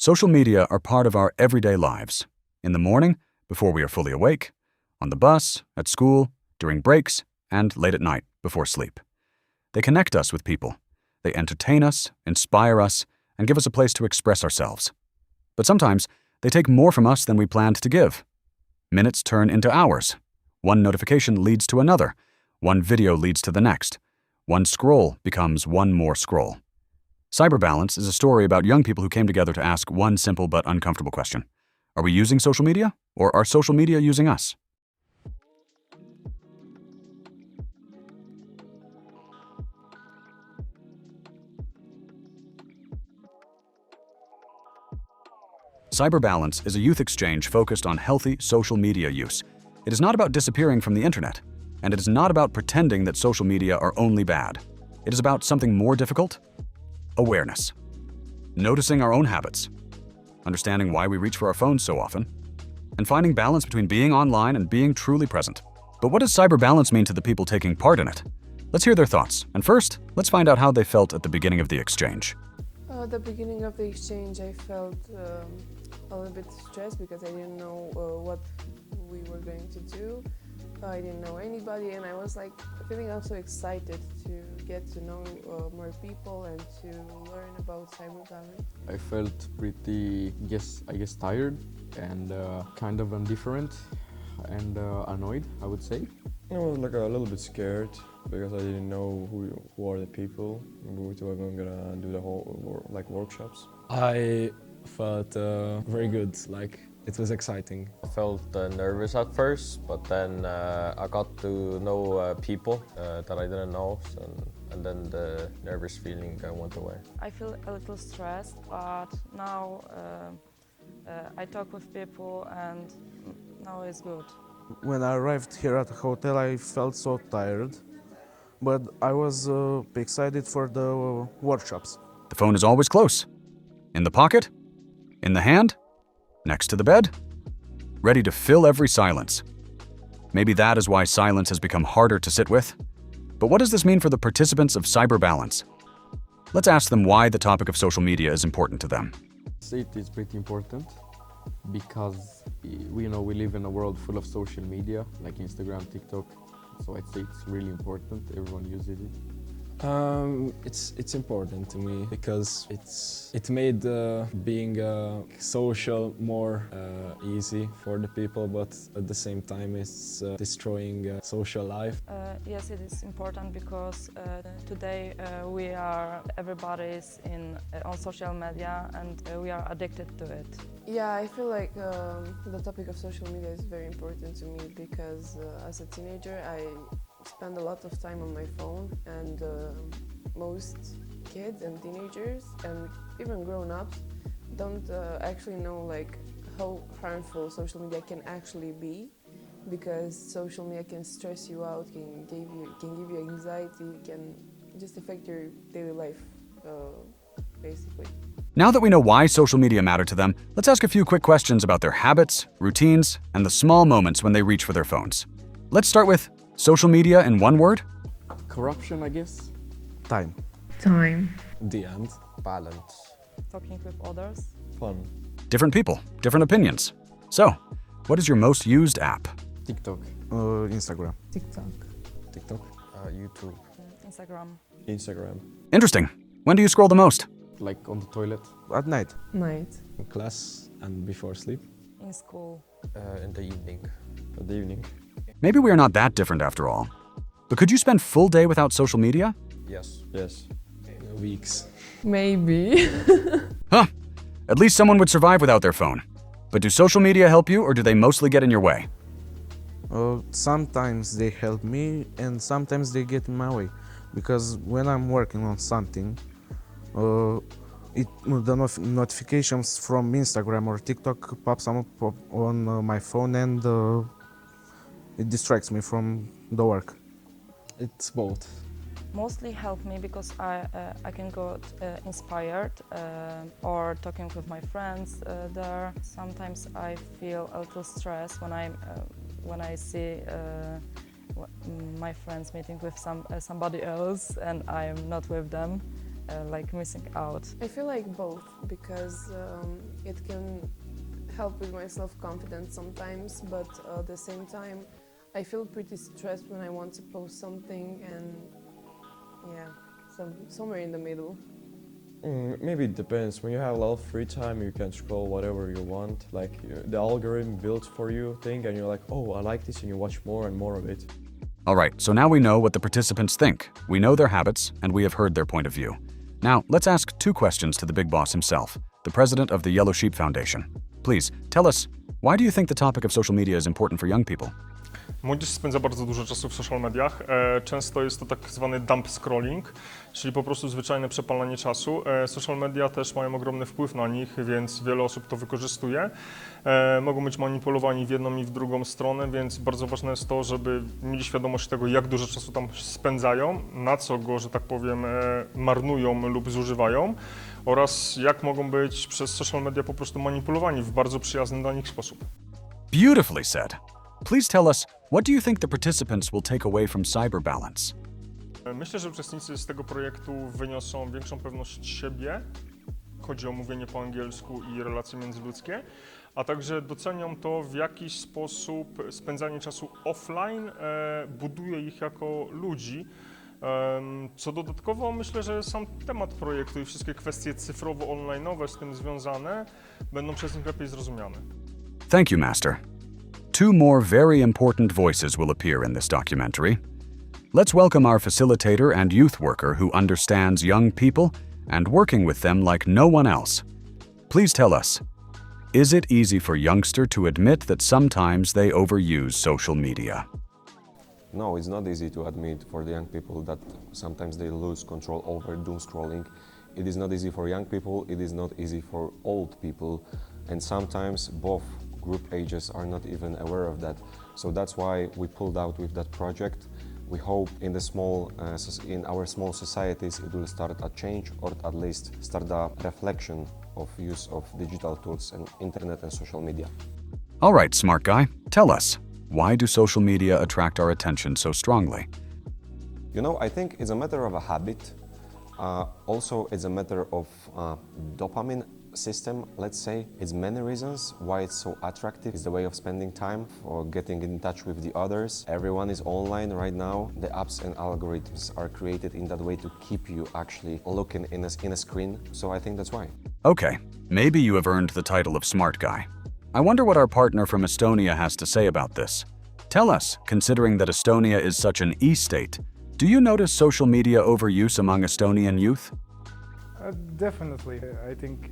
Social media are part of our everyday lives. In the morning, before we are fully awake, on the bus, at school, during breaks, and late at night before sleep. They connect us with people. They entertain us, inspire us, and give us a place to express ourselves. But sometimes, they take more from us than we planned to give. Minutes turn into hours. One notification leads to another. One video leads to the next. One scroll becomes one more scroll. Cyberbalance is a story about young people who came together to ask one simple but uncomfortable question. Are we using social media, or are social media using us? Cyberbalance is a youth exchange focused on healthy social media use. It is not about disappearing from the internet, and it is not about pretending that social media are only bad. It is about something more difficult: awareness. Noticing our own habits, understanding why we reach for our phones so often, and finding balance between being online and being truly present. But what does cyberbalance mean to the people taking part in it? Let's hear their thoughts, and first, let's find out how they felt at the beginning of the exchange. At the beginning of the exchange, I felt a little bit stressed because I didn't know what we were going to do. I didn't know anybody, and I was feeling also excited to get to know more people and to learn about cyberbalance. I felt pretty, I guess tired and kind of indifferent and annoyed, I would say. I was a little bit scared because I didn't know who are the people, which were gonna do the whole workshops. I felt very good, it was exciting. I felt nervous at first, but then I got to know people that I didn't know, and then the nervous feeling went away. I feel a little stressed, but now I talk with people and now it's good. When I arrived here at the hotel, I felt so tired, but I was excited for the workshops. The phone is always close. In the pocket, in the hand, next to the bed, ready to fill every silence. Maybe that is why silence has become harder to sit with. But what does this mean for the participants of Cyberbalance? Let's ask them why the topic of social media is important to them. It is pretty important because we live in a world full of social media like Instagram, TikTok. So I'd say it's really important. Everyone uses it. It's important to me because it made being social more easy for the people, but at the same time it's destroying social life. Yes, it is important because today everybody's on social media and we are addicted to it. Yeah, I feel like the topic of social media is very important to me because as a teenager I spend a lot of time on my phone, and most kids and teenagers and even grown-ups don't actually know how harmful social media can actually be, because social media can stress you out, can give you anxiety, can just affect your daily life, basically. Now that we know why social media matter to them, let's ask a few quick questions about their habits, routines, and the small moments when they reach for their phones. Let's start with social media in one word. Corruption, I guess. Time. The end. Balance. Talking with others. Fun. Different people, different opinions. So, what is your most used app? TikTok. Instagram. TikTok. YouTube. Instagram. Interesting. When do you scroll the most? Like on the toilet. At night. In class and before sleep. In school. In the evening. At the evening. Maybe we are not that different after all. But could you spend full day without social media? Yes. Yes. Weeks. Maybe. Huh. At least someone would survive without their phone. But do social media help you, or do they mostly get in your way? Sometimes they help me and sometimes they get in my way. Because when I'm working on something, the notifications from Instagram or TikTok pops up on my phone, and it distracts me from the work. It's both. Mostly help me because I can go inspired or talking with my friends there. Sometimes I feel a little stressed when I see my friends meeting with somebody else and I'm not with them. like missing out? I feel like both because it can help with my self-confidence sometimes, but at the same time, I feel pretty stressed when I want to post something, and yeah, somewhere in the middle. Maybe it depends. When you have a lot of free time, you can scroll whatever you want. Like the algorithm builds for you thing, and you're like, oh, I like this, and you watch more and more of it. All right, so now we know what the participants think. We know their habits, and we have heard their point of view. Now, let's ask 2 questions to the big boss himself, the president of the Yellow Sheep Foundation. Please, tell us, why do you think the topic of social media is important for young people? Młodzież spędza bardzo dużo czasu w social mediach. Często jest to tak zwany dump scrolling, czyli po prostu zwyczajne przepalanie czasu. Social media też mają ogromny wpływ na nich, więc wiele osób to wykorzystuje. Mogą być manipulowani w jedną i w drugą stronę, więc bardzo ważne jest to, żeby mieli świadomość tego, jak dużo czasu tam spędzają, na co go, że tak powiem, marnują lub zużywają oraz jak mogą być przez social media po prostu manipulowani w bardzo przyjazny dla nich sposób. Beautifully said. Please tell us, what do you think the participants will take away from Cyber Balance? Myślę, że uczestnicy z tego projektu wyniosą większą pewność siebie, chodzi o mówienie po angielsku i relacje międzyludzkie, a także docenią to, w jaki sposób spędzanie czasu offline buduje ich jako ludzi. Co dodatkowo myślę, że sam temat projektu i wszystkie kwestie cyfrowo-online'owe z tym związane będą przez nich lepiej zrozumiane. Thank you, Master. 2 more very important voices will appear in this documentary. Let's welcome our facilitator and youth worker who understands young people and working with them like no one else. Please tell us, is it easy for youngster to admit that sometimes they overuse social media? No, it's not easy to admit for the young people that sometimes they lose control over doom scrolling. It is not easy for young people, it is not easy for old people, and sometimes both group ages are not even aware of that. So that's why we pulled out with that project. We hope in our small societies it will start a change, or at least start a reflection of use of digital tools and internet and social media. All right, smart guy, tell us, why do social media attract our attention so strongly? You know, I think it's a matter of a habit. Also, it's a matter of dopamine system, let's say. It's many reasons why it's so attractive. It's the way of spending time or getting in touch with the others. Everyone is online right now. The apps and algorithms are created in that way to keep you actually looking in a screen. So I think that's why. Okay, maybe you have earned the title of smart guy. I wonder what our partner from Estonia has to say about this. Tell us, considering that Estonia is such an e-state, do you notice social media overuse among Estonian youth? Definitely. I think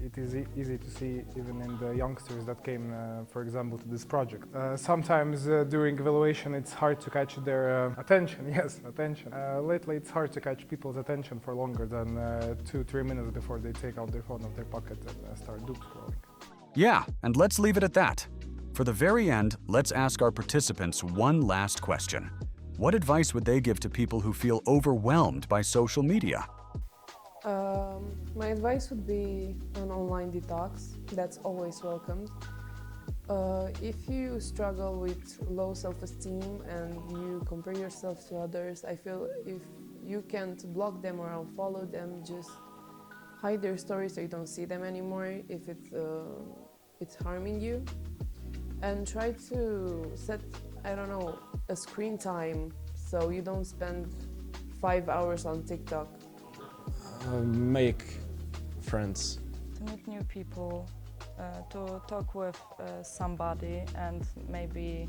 it is easy to see even in the youngsters that came, for example, to this project. Sometimes during evaluation it's hard to catch their attention, yes, attention. Lately it's hard to catch people's attention for longer than 2-3 minutes before they take out their phone out their pocket and start doom scrolling. Yeah, and let's leave it at that. For the very end, let's ask our participants one last question. What advice would they give to people who feel overwhelmed by social media? My advice would be an online detox. That's always welcomed. If you struggle with low self-esteem and you compare yourself to others, I feel if you can't block them or unfollow them, just hide their stories so you don't see them anymore if it's harming you. And try to set, a screen time so you don't spend 5 hours on TikTok. Make friends. To meet new people, to talk with somebody, and maybe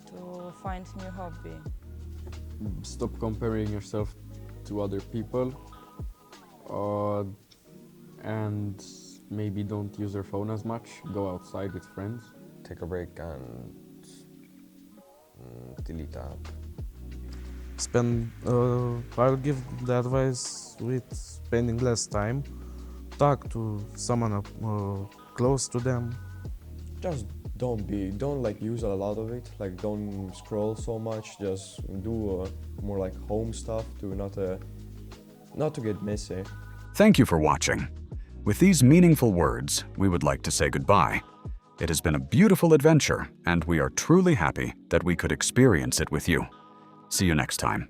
to find new hobby. Stop comparing yourself to other people, and maybe don't use your phone as much. Go outside with friends. Take a break and delete the app. I'll give the advice with spending less time. Talk to someone close to them. Just don't use a lot of it. Like don't scroll so much. Just do more like home stuff to not to get messy. Thank you for watching. With these meaningful words, we would like to say goodbye. It has been a beautiful adventure, and we are truly happy that we could experience it with you. See you next time.